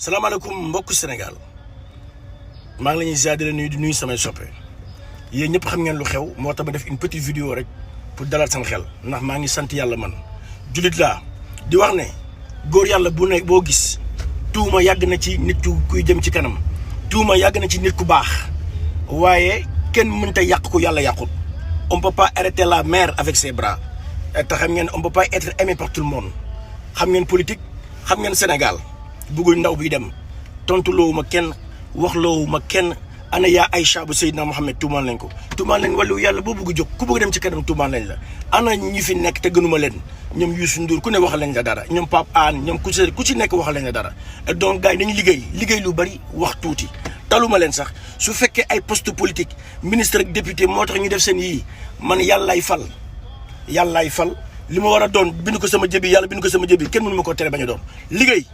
salaamaaleykum mbokku Sénégal maa ngi la ñuy ziar di nuyu samay soppe yéen ñëpp xam ngeen lu xew moo tax ma def une petite vidéo rek pour dalal seen xel ndax maa ngi sant yàlla man jullit laa di wax ne góor yàlla bu ne boo gis tuuma yàgg na ci nit kuy jëm ci kanam tuuma yàgg na ci nit ku baax waaye kenn mënta yàq ko yàlla yàqut. On peut pas arrêter la mer avec ses bras te xam ngeen on peut pas être aimé par tout le monde xam ngeen politique xam ngeen Sénégal bëggul ndaw bi dem tontu loowu ma kenn wax loowu ma kenn ana yaa Aïcha bu Seydina Mohamed tuumaan lañ ko tuumaan lañ wàllu yàlla boo bëgg jóg ku bëgg dem ci kanam tuumaan lañ la ana ñi fi nekk te gënuma leen ñoom Youssou Ndour ku ne wax lañ la dara ñoom Pape Hann ñoom ku ci nekk wax lañ la dara donc gars yi dañu liggéey lu bari wax tuuti taluma leen sax su fekkee ay poste politique ministre ak député moo tax ñu def seen yii man yàllaay fal li ma war a doon bind ko sama jëbi yàlla bind ko sama jëbi kenn mënu ma ko tere bañ a doon liggéey